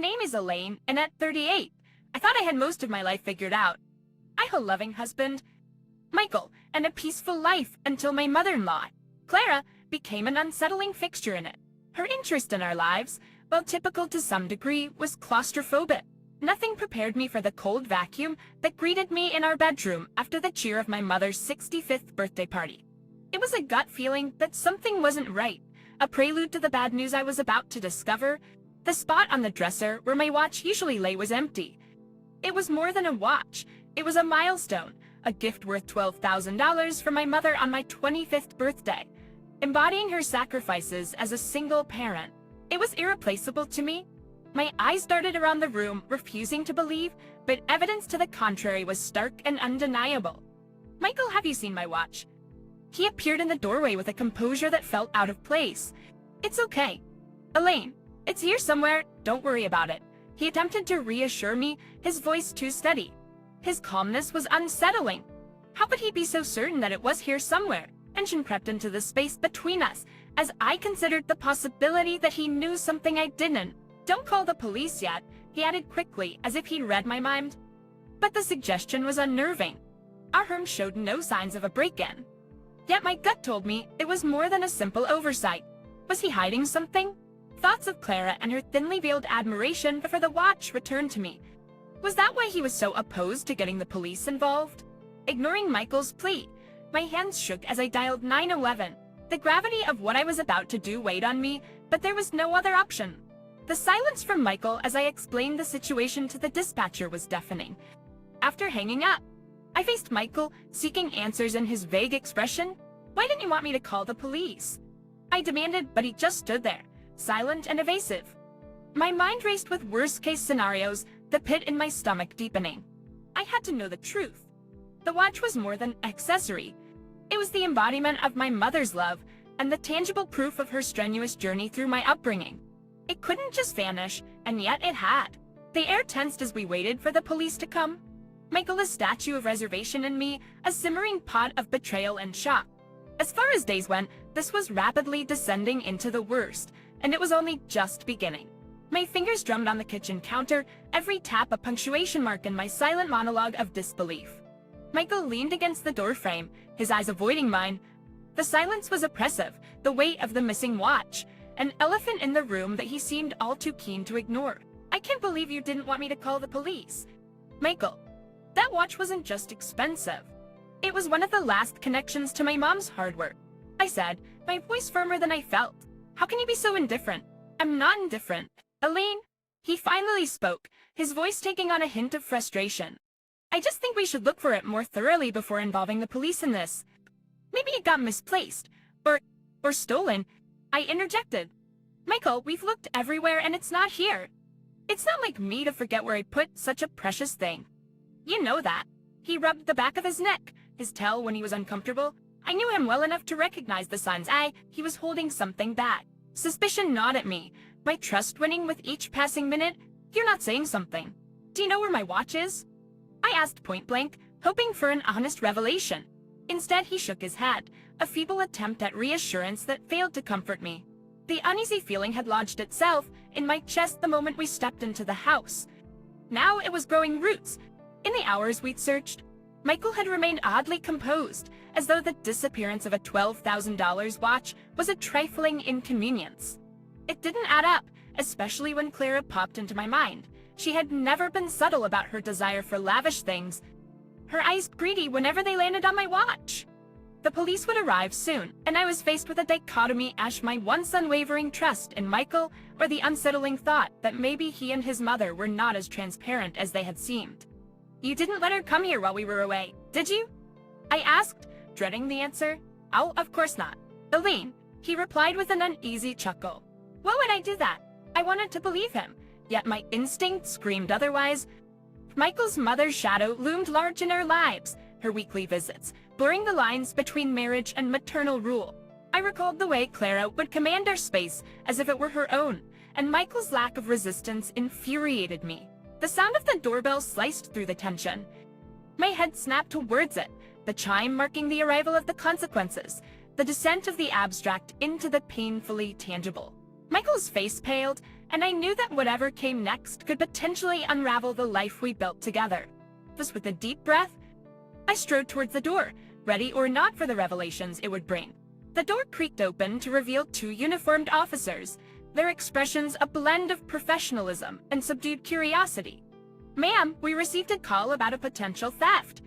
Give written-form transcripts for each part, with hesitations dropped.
name is Elaine, and at 38, I thought I had most of my life figured out. I have a loving husband, Michael, and a peaceful life until my mother-in-law, Clara, became an unsettling fixture in it. Her interest in our lives, while typical to some degree, was claustrophobic. Nothing prepared me for the cold vacuum that greeted me in our bedroom after the cheer of my mother's 65th birthday party. It was a gut feeling that something wasn't right, a prelude to the bad news I was about to discover. The spot on the dresser where my watch usually lay was empty. It was more than a watch. It was a milestone, a gift worth $12,000 from my mother on my 25th birthday, embodying her sacrifices as a single parent. It was irreplaceable to me. My eyes darted around the room, refusing to believe, but evidence to the contrary was stark and undeniable. "Michael, have you seen my watch?" He appeared in the doorway with a composure that felt out of place. "It's okay. Elaine, it's here somewhere, don't worry about it." He attempted to reassure me, his voice too steady. His calmness was unsettling. How could he be so certain that it was here somewhere? Tension crept into the space between us, as I considered the possibility that he knew something I didn't. "Don't call the police yet," he added quickly, as if he'd read my mind. But the suggestion was unnerving. Our home showed no signs of a break-in. Yet my gut told me it was more than a simple oversight. Was he hiding something? Thoughts of Clara and her thinly veiled admiration for the watch returned to me. Was that why he was so opposed to getting the police involved? Ignoring Michael's plea, my hands shook as I dialed 911. The gravity of what I was about to do weighed on me, but there was no other option. The silence from Michael as I explained the situation to the dispatcher was deafening. After hanging up, I faced Michael, seeking answers in his vague expression. "Why didn't you want me to call the police?" I demanded, but he just stood there, silent and evasive. My mind raced with worst-case scenarios, the pit in my stomach deepening. I had to know the truth. The watch was more than accessory. It was the embodiment of my mother's love and the tangible proof of her strenuous journey through my upbringing. It couldn't just vanish, and yet it had. The air tensed as we waited for the police to come. Michael, a statue of reservation, in me, a simmering pot of betrayal and shock. As far as days went, this was rapidly descending into the worst, and it was only just beginning. My fingers drummed on the kitchen counter, every tap a punctuation mark in my silent monologue of disbelief. Michael leaned against the doorframe, his eyes avoiding mine. The silence was oppressive, the weight of the missing watch, an elephant in the room that he seemed all too keen to ignore. "I can't believe you didn't want me to call the police." "Michael, that watch wasn't just expensive. It was one of the last connections to my mom's hard work," I said, my voice firmer than I felt. "How can you be so indifferent?" "I'm not indifferent, Elaine." He finally spoke, his voice taking on a hint of frustration. "I just think we should look for it more thoroughly before involving the police in this. Maybe it got misplaced, or stolen," I interjected. "Michael, we've looked everywhere and it's not here. It's not like me to forget where I put such a precious thing. You know that." He rubbed the back of his neck, his tail when he was uncomfortable. I knew him well enough to recognize the signs. He was holding something back. Suspicion gnawed at me, my trust winning with each passing minute. "You're not saying something. Do you know where my watch is?" I asked point blank, hoping for an honest revelation. Instead, he shook his head, a feeble attempt at reassurance that failed to comfort me. The uneasy feeling had lodged itself in my chest the moment we stepped into the house. Now it was growing roots. In the hours we'd searched, Michael had remained oddly composed, as though the disappearance of a $12,000 watch was a trifling inconvenience. It didn't add up, especially when Clara popped into my mind. She had never been subtle about her desire for lavish things, her eyes greedy whenever they landed on my watch. The police would arrive soon, and I was faced with a dichotomy as my once unwavering trust in Michael or the unsettling thought that maybe he and his mother were not as transparent as they had seemed. "You didn't let her come here while we were away, did you?" I asked, dreading the answer. "Oh, of course not, Elaine," he replied with an uneasy chuckle. Why would I do that? I wanted to believe him, yet my instinct screamed otherwise. Michael's mother's shadow loomed large in our lives, her weekly visits, blurring the lines between marriage and maternal rule. I recalled the way Clara would command our space as if it were her own, and Michael's lack of resistance infuriated me. The sound of the doorbell sliced through the tension. My head snapped towards it, the chime marking the arrival of the consequences, the descent of the abstract into the painfully tangible. Michael's face paled, and I knew that whatever came next could potentially unravel the life we built together. Just with a deep breath, I strode towards the door, ready or not for the revelations it would bring. The door creaked open to reveal two uniformed officers, their expressions a blend of professionalism and subdued curiosity. "Ma'am, we received a call about a potential theft."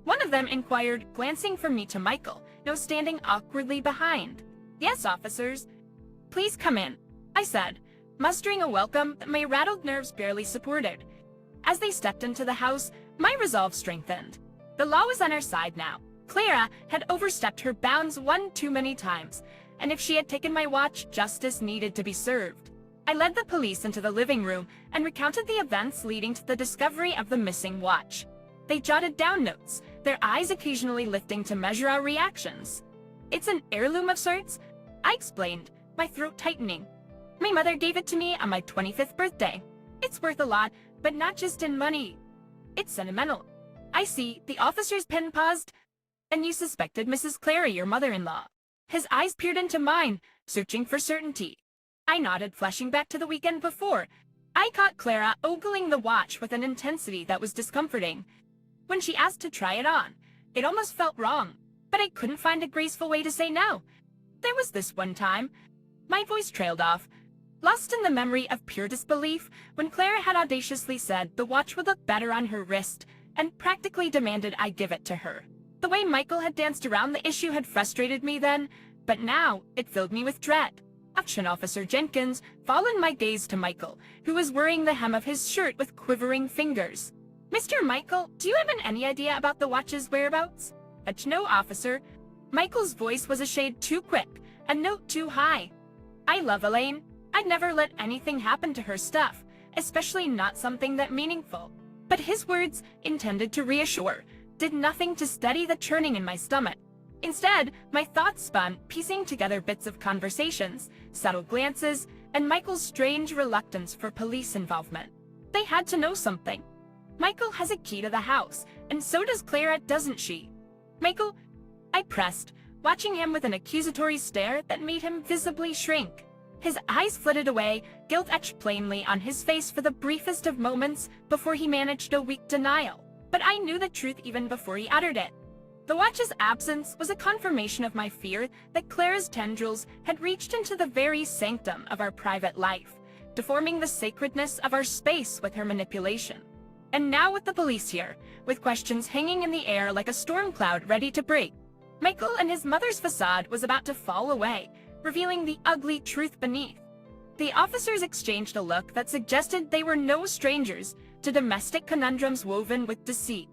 One of them inquired, glancing from me to Michael, now standing awkwardly behind. "Yes, officers." "Please come in," I said, mustering a welcome that my rattled nerves barely supported. As they stepped into the house, my resolve strengthened. The law was on our side now. Clara had overstepped her bounds one too many times, and if she had taken my watch, justice needed to be served. I led the police into the living room and recounted the events leading to the discovery of the missing watch. They jotted down notes, their eyes occasionally lifting to measure our reactions. "It's an heirloom of sorts," I explained, my throat tightening. "My mother gave it to me on my 25th birthday. It's worth a lot, but not just in money. It's sentimental." "I see," the officer's pen paused. "And you suspected Mrs. Clara, your mother-in-law." His eyes peered into mine, searching for certainty. I nodded, flashing back to the weekend before. I caught Clara ogling the watch with an intensity that was discomforting. When she asked to try it on, it almost felt wrong, but I couldn't find a graceful way to say no. There was this one time. My voice trailed off, lost in the memory of pure disbelief, when Clara had audaciously said the watch would look better on her wrist and practically demanded I give it to her. The way Michael had danced around the issue had frustrated me then, but now it filled me with dread. Action Officer Jenkins followed my gaze to Michael, who was worrying the hem of his shirt with quivering fingers. "Mr. Michael, do you have any idea about the watch's whereabouts?" "No, officer." Michael's voice was a shade too quick, a note too high. I love Elaine. I'd never let anything happen to her stuff, especially not something that meaningful. But his words, intended to reassure, did nothing to steady the churning in my stomach. Instead, my thoughts spun, piecing together bits of conversations, subtle glances, and Michael's strange reluctance for police involvement. They had to know something. Michael has a key to the house, and so does Clara, doesn't she? "Michael," I pressed, watching him with an accusatory stare that made him visibly shrink. His eyes flitted away, guilt etched plainly on his face for the briefest of moments before he managed a weak denial. But I knew the truth even before he uttered it. The watch's absence was a confirmation of my fear that Clara's tendrils had reached into the very sanctum of our private life, deforming the sacredness of our space with her manipulation. And now with the police here, with questions hanging in the air like a storm cloud ready to break, Michael and his mother's facade was about to fall away, revealing the ugly truth beneath. The officers exchanged a look that suggested they were no strangers to domestic conundrums woven with deceit.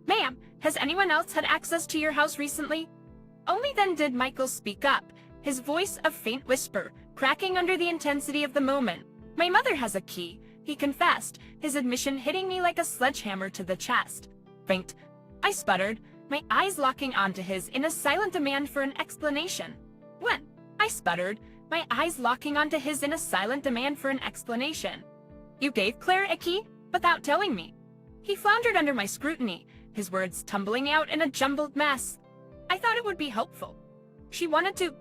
"Ma'am, has anyone else had access to your house recently?" Only then did Michael speak up, his voice a faint whisper, cracking under the intensity of the moment. "My mother has a key," he confessed, his admission hitting me like a sledgehammer to the chest. "Faint," I sputtered, my eyes locking onto his in a silent demand for an explanation. "When?" I sputtered, my eyes locking onto his in a silent demand for an explanation. "You gave Claire a key? Without telling me." He floundered under my scrutiny, his words tumbling out in a jumbled mess. "I thought it would be helpful. She wanted to.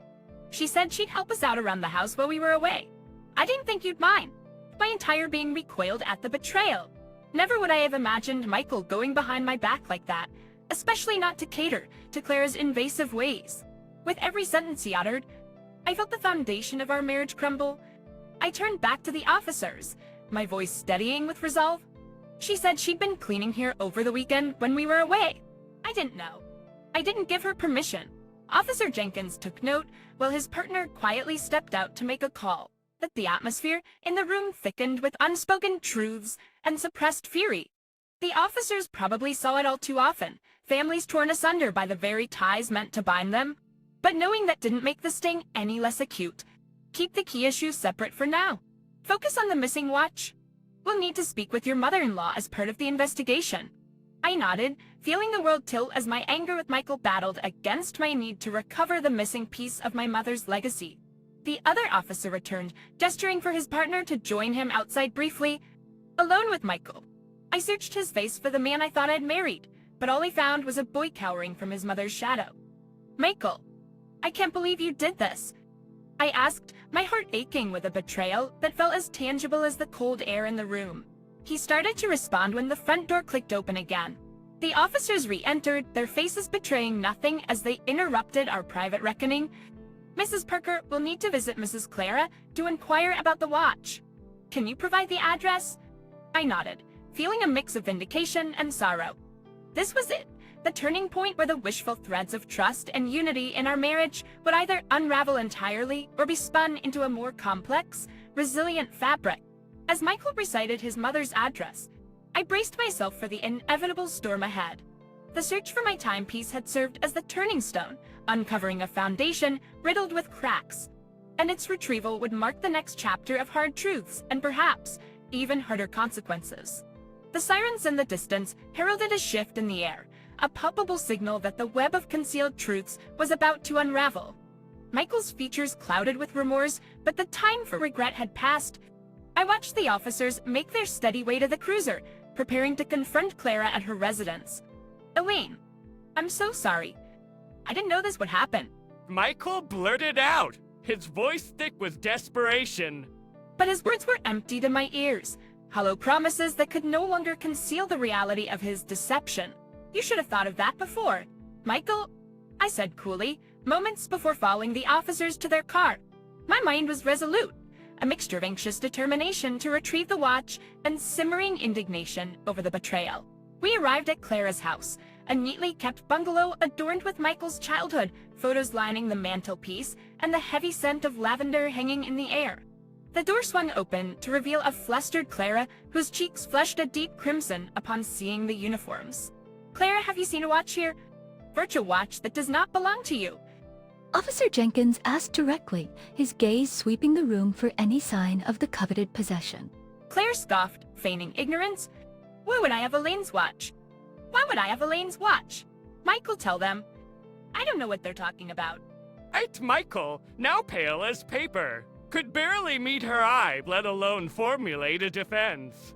She said she'd help us out around the house while we were away. I didn't think you'd mind." My entire being recoiled at the betrayal. Never would I have imagined Michael going behind my back like that, especially not to cater to Clara's invasive ways. With every sentence he uttered, I felt the foundation of our marriage crumble. I turned back to the officers, my voice steadying with resolve. "She said she'd been cleaning here over the weekend when we were away. I didn't know. I didn't give her permission." Officer Jenkins took note, while his partner quietly stepped out to make a call. That the atmosphere in the room thickened with unspoken truths and suppressed fury. The officers probably saw it all too often, families torn asunder by the very ties meant to bind them. But knowing that didn't make the sting any less acute. Keep the key issue separate for now. Focus on the missing watch. We'll need to speak with your mother-in-law as part of the investigation. I nodded, feeling the world tilt as my anger with Michael battled against my need to recover the missing piece of my mother's legacy. The other officer returned, gesturing for his partner to join him outside briefly. Alone with Michael, I searched his face for the man I thought I'd married, but all I found was a boy cowering from his mother's shadow. "Michael, I can't believe you did this." I asked, my heart aching with a betrayal that felt as tangible as the cold air in the room. He started to respond when the front door clicked open again. The officers re-entered, their faces betraying nothing as they interrupted our private reckoning. Mrs. Parker will need to visit Mrs. Clara to inquire about the watch. Can you provide the address? I nodded, feeling a mix of vindication and sorrow. This was it, the turning point where the wishful threads of trust and unity in our marriage would either unravel entirely or be spun into a more complex, resilient fabric. As Michael recited his mother's address, I braced myself for the inevitable storm ahead. The search for my timepiece had served as the turning stone, uncovering a foundation riddled with cracks, and its retrieval would mark the next chapter of hard truths and perhaps even harder consequences. The sirens in the distance heralded a shift in the air, a palpable signal that the web of concealed truths was about to unravel. Michael's features clouded with remorse, but the time for regret had passed. I watched the officers make their steady way to the cruiser, preparing to confront Clara at her residence. Elaine, I'm so sorry. I didn't know this would happen. Michael blurted out, his voice thick with desperation. But his words were emptied in my ears, hollow promises that could no longer conceal the reality of his deception. You should have thought of that before. Michael, I said coolly, moments before following the officers to their car. My mind was resolute, a mixture of anxious determination to retrieve the watch and simmering indignation over the betrayal. We arrived at Clara's house, a neatly kept bungalow adorned with Michael's childhood, photos lining the mantelpiece, and the heavy scent of lavender hanging in the air. The door swung open to reveal a flustered Clara whose cheeks flushed a deep crimson upon seeing the uniforms. Clara, have you seen a watch here? Virtual watch that does not belong to you. Officer Jenkins asked directly, his gaze sweeping the room for any sign of the coveted possession. Claire scoffed, feigning ignorance. Why would I have Elaine's watch? Why would I have Elaine's watch? Michael, tell them. I don't know what they're talking about. It's Michael, now pale as paper. Could barely meet her eye, let alone formulate a defense.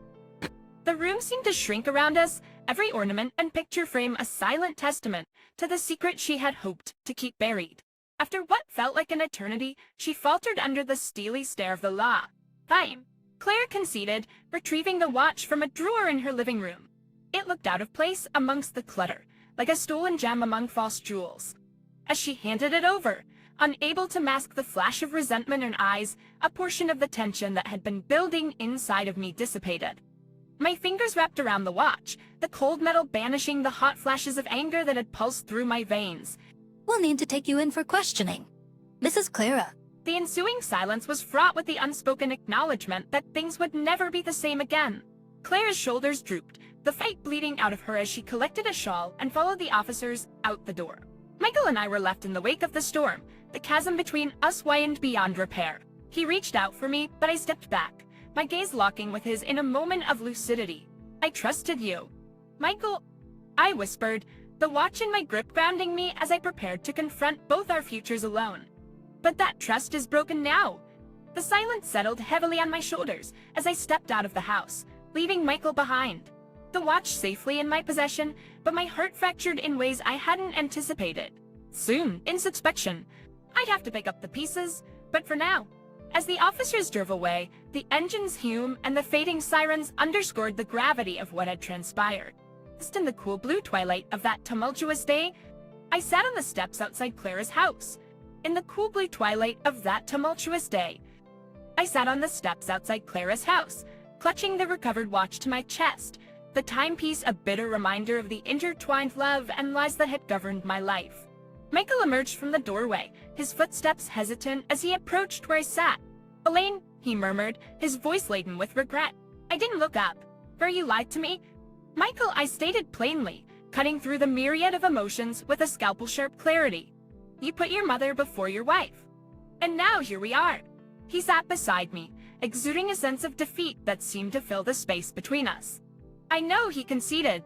The room seemed to shrink around us, every ornament and picture frame a silent testament to the secret she had hoped to keep buried. After what felt like an eternity, she faltered under the steely stare of the law. Fine, Claire conceded, retrieving the watch from a drawer in her living room. It looked out of place amongst the clutter, like a stolen gem among false jewels. As she handed it over, unable to mask the flash of resentment in her eyes, a portion of the tension that had been building inside of me dissipated. My fingers wrapped around the watch, the cold metal banishing the hot flashes of anger that had pulsed through my veins. We'll need to take you in for questioning. Mrs. Clara. The ensuing silence was fraught with the unspoken acknowledgement that things would never be the same again. Clara's shoulders drooped, the fight bleeding out of her as she collected a shawl and followed the officers out the door. Michael and I were left in the wake of the storm, the chasm between us widened beyond repair. He reached out for me, but I stepped back, my gaze locking with his in a moment of lucidity. I trusted you. Michael, I whispered, the watch in my grip grounding me as I prepared to confront both our futures alone. But that trust is broken now. The silence settled heavily on my shoulders as I stepped out of the house, leaving Michael behind. The watch safely in my possession, but my heart fractured in ways I hadn't anticipated. Soon, in inspection, I'd have to pick up the pieces, but for now. As the officers drove away, the engine's hume and the fading sirens underscored the gravity of what had transpired. Just in the cool blue twilight of that tumultuous day, I sat on the steps outside Clara's house. In the cool blue twilight of that tumultuous day, I sat on the steps outside Clara's house, clutching the recovered watch to my chest, the timepiece a bitter reminder of the intertwined love and lies that had governed my life. Michael emerged from the doorway, his footsteps hesitant as he approached where I sat. Elaine, he murmured, his voice laden with regret. I didn't look up. For you lied to me? Michael, I stated plainly, cutting through the myriad of emotions with a scalpel-sharp clarity. You put your mother before your wife. And now here we are. He sat beside me, exuding a sense of defeat that seemed to fill the space between us. I know, he conceded.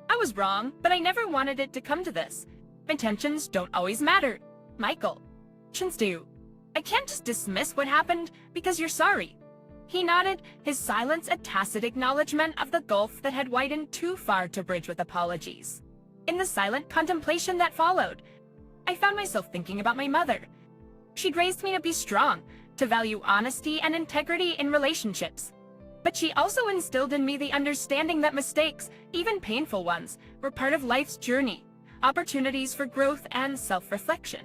I was wrong, but I never wanted it to come to this. Intentions don't always matter. Michael. Intentions do. I can't just dismiss what happened because you're sorry. He nodded, his silence a tacit acknowledgement of the gulf that had widened too far to bridge with apologies. In the silent contemplation that followed, I found myself thinking about my mother. She'd raised me to be strong, to value honesty and integrity in relationships. But she also instilled in me the understanding that mistakes, even painful ones, were part of life's journey, opportunities for growth and self-reflection.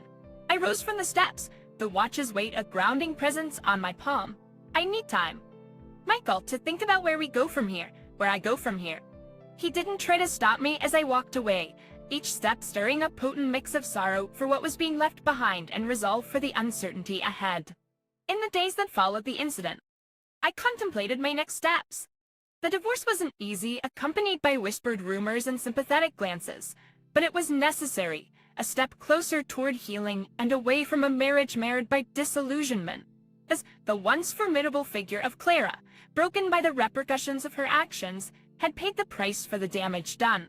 I rose from the steps, the watch's weight a grounding presence on my palm. I need time. Michael, to think about where we go from here, where I go from here. He didn't try to stop me as I walked away, each step stirring a potent mix of sorrow for what was being left behind and resolve for the uncertainty ahead. In the days that followed the incident, I contemplated my next steps. The divorce wasn't easy, accompanied by whispered rumors and sympathetic glances, but it was necessary, a step closer toward healing and away from a marriage marred by disillusionment. As the once formidable figure of Clara, broken by the repercussions of her actions, had paid the price for the damage done.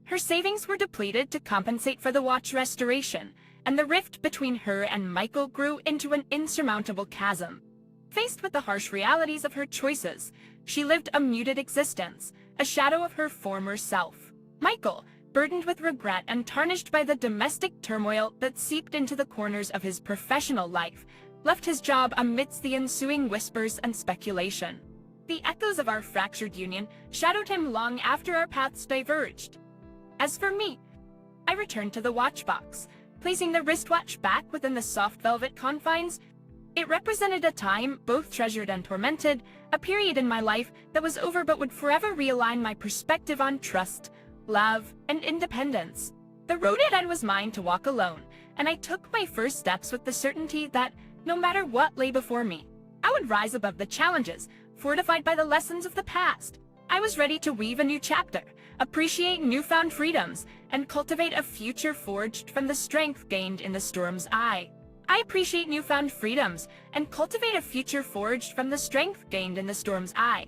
Her savings were depleted to compensate for the watch restoration, and the rift between her and Michael grew into an insurmountable chasm. Faced with the harsh realities of her choices, she lived a muted existence, a shadow of her former self. Michael, burdened with regret and tarnished by the domestic turmoil that seeped into the corners of his professional life, left his job amidst the ensuing whispers and speculation. The echoes of our fractured union shadowed him long after our paths diverged. As for me, I returned to the watch box, placing the wristwatch back within the soft velvet confines. It represented a time, both treasured and tormented, a period in my life that was over but would forever realign my perspective on trust, love, and independence. The road ahead was mine to walk alone, and I took my first steps with the certainty that, no matter what lay before me, I would rise above the challenges, fortified by the lessons of the past. I was ready to weave a new chapter, appreciate newfound freedoms, and cultivate a future forged from the strength gained in the storm's eye. I appreciate newfound freedoms and cultivate a future forged from the strength gained in the storm's eye.